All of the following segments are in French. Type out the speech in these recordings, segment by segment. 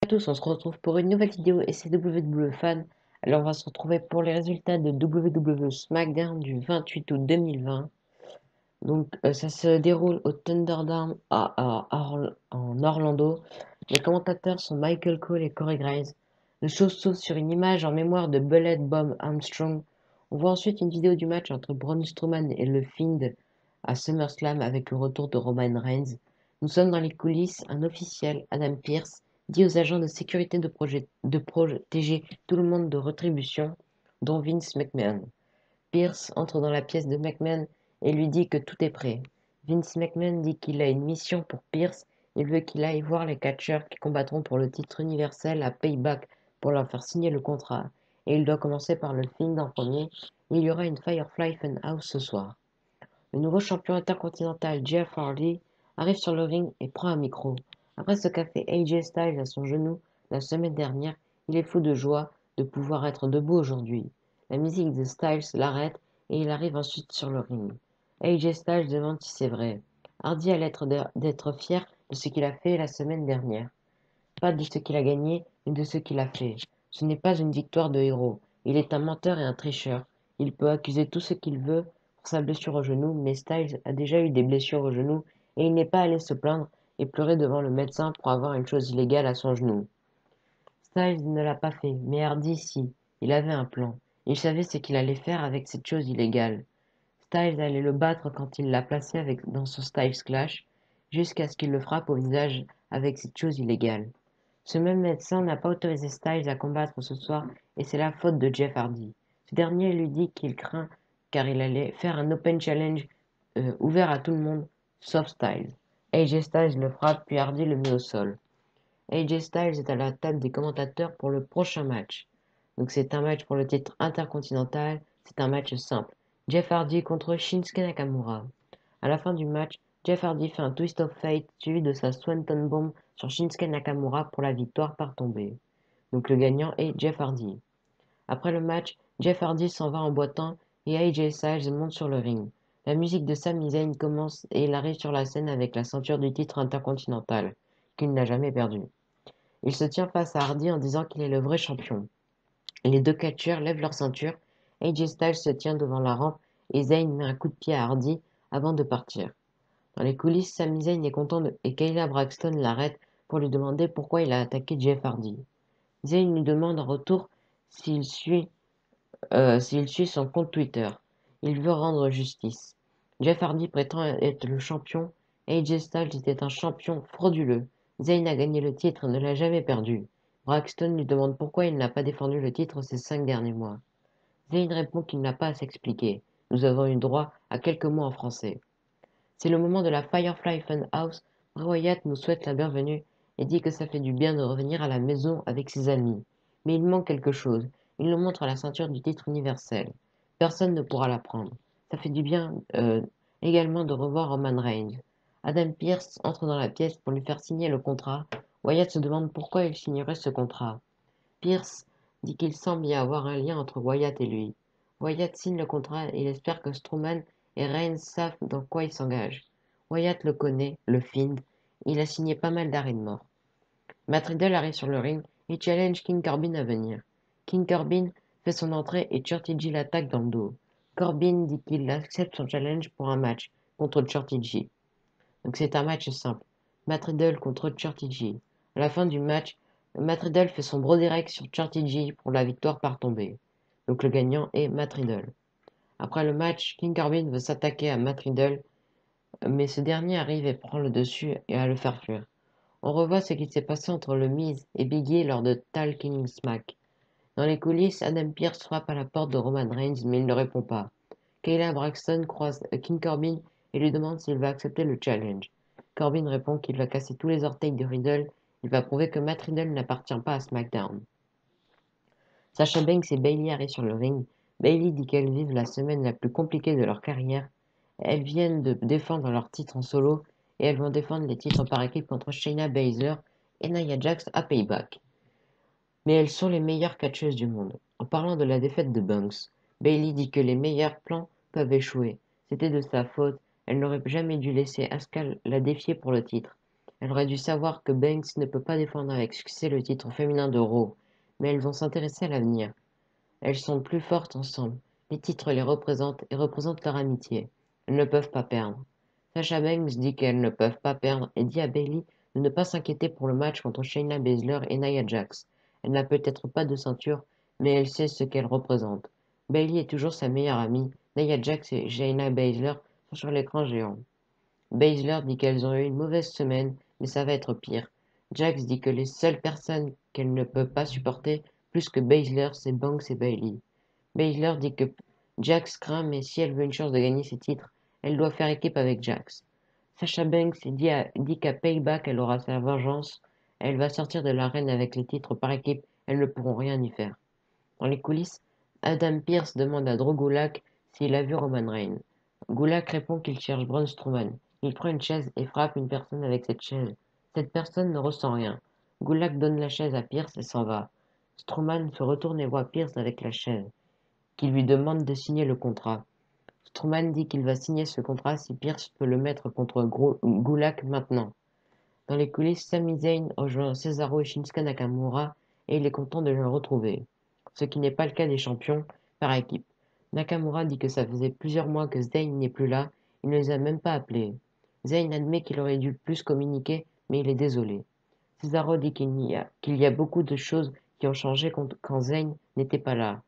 À tous, on se retrouve pour une nouvelle vidéo et c'est WWE Fan. Alors on va se retrouver pour les résultats de WWE SmackDown du 28 août 2020. Donc ça se déroule au Thunderdome en Orlando. Les commentateurs sont Michael Cole et Corey Graves. Le show s'ouvre sur une image en mémoire de Bullet Bob Armstrong. On voit ensuite une vidéo du match entre Braun Strowman et Le Fiend à SummerSlam avec le retour de Roman Reigns. Nous sommes dans les coulisses, un officiel, Adam Pearce, dit aux agents de sécurité de protéger tout le monde de Retribution, dont Vince McMahon. Pearce entre dans la pièce de McMahon et lui dit que tout est prêt. Vince McMahon dit qu'il a une mission pour Pearce. Il veut qu'il aille voir les catcheurs qui combattront pour le titre universel à Payback pour leur faire signer le contrat. Et il doit commencer par le Fiend en premier. Il y aura une Firefly Funhouse ce soir. Le nouveau champion intercontinental Jeff Hardy arrive sur le ring et prend un micro. Après ce qu'a fait AJ Styles à son genou la semaine dernière, il est fou de joie de pouvoir être debout aujourd'hui. La musique de Styles l'arrête et il arrive ensuite sur le ring. AJ Styles demande si c'est vrai. Hardy a l'air d'être fier de ce qu'il a fait la semaine dernière. Pas de ce qu'il a gagné, mais de ce qu'il a fait. Ce n'est pas une victoire de héros. Il est un menteur et un tricheur. Il peut accuser tout ce qu'il veut pour sa blessure au genou, mais Styles a déjà eu des blessures au genou et il n'est pas allé se plaindre et pleurer devant le médecin pour avoir une chose illégale à son genou. Styles ne l'a pas fait, mais Hardy si. Il avait un plan. Il savait ce qu'il allait faire avec cette chose illégale. Styles allait le battre quand il l'a placé dans son Styles Clash, jusqu'à ce qu'il le frappe au visage avec cette chose illégale. Ce même médecin n'a pas autorisé Styles à combattre ce soir et c'est la faute de Jeff Hardy. Ce dernier lui dit qu'il craint car il allait faire un Open Challenge ouvert à tout le monde, sauf Styles. AJ Styles le frappe puis Hardy le met au sol. AJ Styles est à la table des commentateurs pour le prochain match. Donc c'est un match pour le titre intercontinental, c'est un match simple. Jeff Hardy contre Shinsuke Nakamura. À la fin du match, Jeff Hardy fait un Twist of Fate suivi de sa Swanton Bomb sur Shinsuke Nakamura pour la victoire par tombée. Donc le gagnant est Jeff Hardy. Après le match, Jeff Hardy s'en va en boitant et AJ Styles monte sur le ring. La musique de Sami Zayn commence et il arrive sur la scène avec la ceinture du titre intercontinental, qu'il n'a jamais perdu. Il se tient face à Hardy en disant qu'il est le vrai champion. Les deux catcheurs lèvent leur ceinture, AJ Styles se tient devant la rampe et Zayn met un coup de pied à Hardy avant de partir. Dans les coulisses, Sami Zayn est content et Kayla Braxton l'arrête pour lui demander pourquoi il a attaqué Jeff Hardy. Zayn lui demande en retour s'il suit, s'il suit son compte Twitter. Il veut rendre justice. Jeff Hardy prétend être le champion. AJ Styles était un champion frauduleux. Zayn a gagné le titre et ne l'a jamais perdu. Braxton lui demande pourquoi il n'a pas défendu le titre ces 5 derniers mois. Zayn répond qu'il n'a pas à s'expliquer. Nous avons eu droit à quelques mots en français. C'est le moment de la Firefly Funhouse. Bray Wyatt nous souhaite la bienvenue et dit que ça fait du bien de revenir à la maison avec ses amis. Mais il manque quelque chose. Il nous montre la ceinture du titre universel. Personne ne pourra la prendre. Ça fait du bien également de revoir Roman Reigns. Adam Pearce entre dans la pièce pour lui faire signer le contrat. Wyatt se demande pourquoi il signerait ce contrat. Pearce dit qu'il semble y avoir un lien entre Wyatt et lui. Wyatt signe le contrat et il espère que Strowman et Reigns savent dans quoi ils s'engagent. Wyatt le connaît, le Fiend. Il a signé pas mal d'arrêts de mort. Matt Riddle arrive sur le ring et challenge King Corbin à venir. King Corbin fait son entrée et Shorty G l'attaque dans le dos. Corbin dit qu'il accepte son challenge pour un match contre Shorty G. Donc c'est un match simple. Matt Riddle contre Shorty G. À la fin du match, Matt Riddle fait son bro direct sur Shorty G pour la victoire par tombée. Donc le gagnant est Matt Riddle. Après le match, King Corbin veut s'attaquer à Matt Riddle, mais ce dernier arrive et prend le dessus et à le faire fuir. On revoit ce qui s'est passé entre le Miz et Big E lors de Talking Smack. Dans les coulisses, Adam Pearce frappe à la porte de Roman Reigns, mais il ne répond pas. Kayla Braxton croise King Corbin et lui demande s'il va accepter le challenge. Corbin répond qu'il va casser tous les orteils de Riddle. Il va prouver que Matt Riddle n'appartient pas à SmackDown. Sasha Banks et Bayley arrivent sur le ring. Bayley dit qu'elles vivent la semaine la plus compliquée de leur carrière. Elles viennent de défendre leur titre en solo et elles vont défendre les titres par équipe contre Shayna Baszler et Nia Jax à Payback. Mais elles sont les meilleures catcheuses du monde. En parlant de la défaite de Banks, Bayley dit que les meilleurs plans peuvent échouer. C'était de sa faute. Elle n'aurait jamais dû laisser Asuka la défier pour le titre. Elle aurait dû savoir que Banks ne peut pas défendre avec succès le titre féminin de Raw, mais elles vont s'intéresser à l'avenir. Elles sont plus fortes ensemble. Les titres les représentent et représentent leur amitié. Elles ne peuvent pas perdre. Sasha Banks dit qu'elles ne peuvent pas perdre et dit à Bayley de ne pas s'inquiéter pour le match contre Shayna Baszler et Nia Jax. Elle n'a peut-être pas de ceinture, mais elle sait ce qu'elle représente. Bayley est toujours sa meilleure amie. Nia Jax et Shayna Baszler sont sur l'écran géant. Baszler dit qu'elles ont eu une mauvaise semaine, mais ça va être pire. Jax dit que les seules personnes qu'elle ne peut pas supporter plus que Baszler, c'est Banks et Bayley. Baszler dit que Jax craint, mais si elle veut une chance de gagner ses titres, elle doit faire équipe avec Jax. Sasha Banks dit qu'à Payback, elle aura sa vengeance. Elle va sortir de l'arène avec les titres par équipe, elles ne pourront rien y faire. Dans les coulisses, Adam Pearce demande à Drew Gulak s'il a vu Roman Reigns. Gulak répond qu'il cherche Braun Strowman. Il prend une chaise et frappe une personne avec cette chaise. Cette personne ne ressent rien. Gulak donne la chaise à Pearce et s'en va. Strowman se retourne et voit Pearce avec la chaise, qui lui demande de signer le contrat. Strowman dit qu'il va signer ce contrat si Pearce peut le mettre contre Gulak maintenant. Dans les coulisses, Sami Zayn rejoint Cesaro et Shinsuke Nakamura et il est content de le retrouver, ce qui n'est pas le cas des champions par équipe. Nakamura dit que ça faisait plusieurs mois que Zayn n'est plus là, il ne les a même pas appelés. Zayn admet qu'il aurait dû plus communiquer, mais il est désolé. Cesaro dit qu'il y a beaucoup de choses qui ont changé quand Zayn n'était pas là.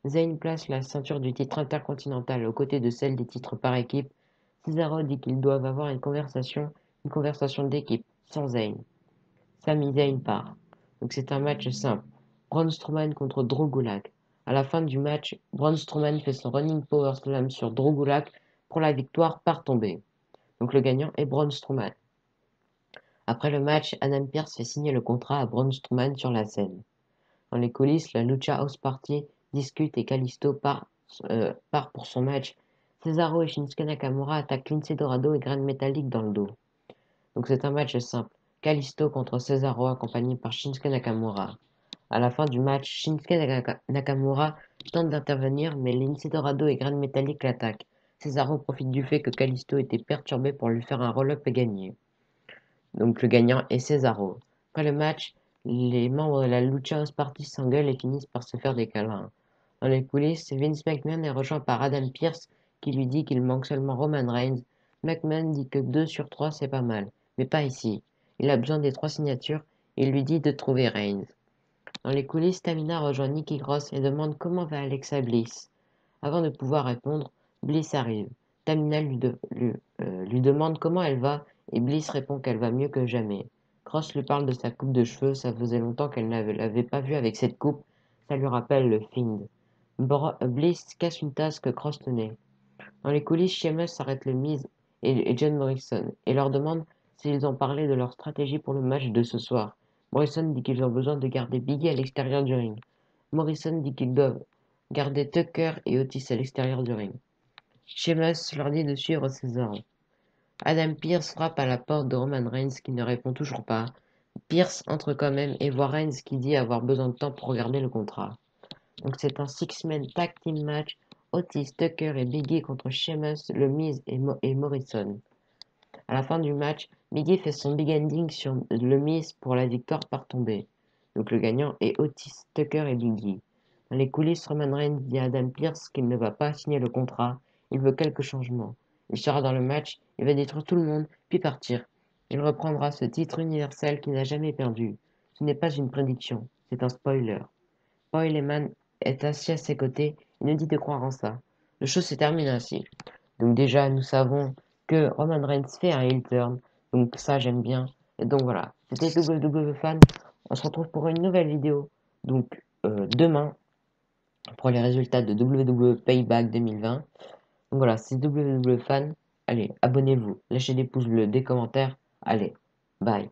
Zayn place la ceinture du titre intercontinental aux côtés de celle des titres par équipe. Cesaro dit qu'ils doivent avoir une conversation d'équipe, sans Zayn. Sami Zayn part. Donc c'est un match simple. Braun Strowman contre Drew Gulak. À la fin du match, Braun Strowman fait son running power slam sur Drew Gulak pour la victoire par tombée. Donc le gagnant est Braun Strowman. Après le match, Adam Pearce fait signer le contrat à Braun Strowman sur la scène. Dans les coulisses, la Lucha House Party discute et Kalisto part pour son match. Cesaro et Shinsuke Nakamura attaquent Lince Dorado et Gran Metalik dans le dos. Donc c'est un match simple. Kalisto contre Cesaro accompagné par Shinsuke Nakamura. À la fin du match, Shinsuke Nakamura tente d'intervenir, mais Lince Dorado et Gran Metalik l'attaquent. Cesaro profite du fait que Kalisto était perturbé pour lui faire un roll-up et gagner. Donc le gagnant est Cesaro. Après le match, les membres de la Lucha House Party s'engueulent et finissent par se faire des câlins. Dans les coulisses, Vince McMahon est rejoint par Adam Pearce qui lui dit qu'il manque seulement Roman Reigns. McMahon dit que 2 sur 3 c'est pas mal, mais pas ici. Il a besoin des 3 signatures et il lui dit de trouver Reigns. Dans les coulisses, Tamina rejoint Nikki Cross et demande comment va Alexa Bliss. Avant de pouvoir répondre, Bliss arrive. Tamina lui demande comment elle va et Bliss répond qu'elle va mieux que jamais. Cross lui parle de sa coupe de cheveux, ça faisait longtemps qu'elle ne l'avait pas vue avec cette coupe, ça lui rappelle le Fiend. Bliss casse une tasse que Cross tenait. Dans les coulisses, Sheamus arrête le Miz et John Morrison et leur demande s'ils ont parlé de leur stratégie pour le match de ce soir. Morrison dit qu'ils ont besoin de garder Biggie à l'extérieur du ring. Morrison dit qu'ils doivent garder Tucker et Otis à l'extérieur du ring. Sheamus leur dit de suivre ses ordres. Adam Pearce frappe à la porte de Roman Reigns qui ne répond toujours pas. Pearce entre quand même et voit Reigns qui dit avoir besoin de temps pour regarder le contrat. Donc c'est un six-man tag team match. Otis, Tucker et Biggie contre Sheamus, le Miz et Morrison. À la fin du match, Biggie fait son big ending sur le Miz pour la victoire par tombée. Donc le gagnant est Otis, Tucker et Biggie. Dans les coulisses, Roman Reigns dit à Adam Pearce qu'il ne va pas signer le contrat. Il veut quelques changements. Il sera dans le match, il va détruire tout le monde, puis partir. Il reprendra ce titre universel qu'il n'a jamais perdu. Ce n'est pas une prédiction, c'est un spoiler. Paul Heyman est assis à ses côtés et nous dit de croire en ça. Le show se termine ainsi. Donc déjà, nous savons que Roman Reigns fait un heel turn. Donc ça, j'aime bien. Et donc voilà, c'était WWE Fan. On se retrouve pour une nouvelle vidéo. Donc demain, pour les résultats de WWE Payback 2020. Donc voilà, c'est WWE Fan. Allez, abonnez-vous, lâchez des pouces bleus, des commentaires. Allez, bye.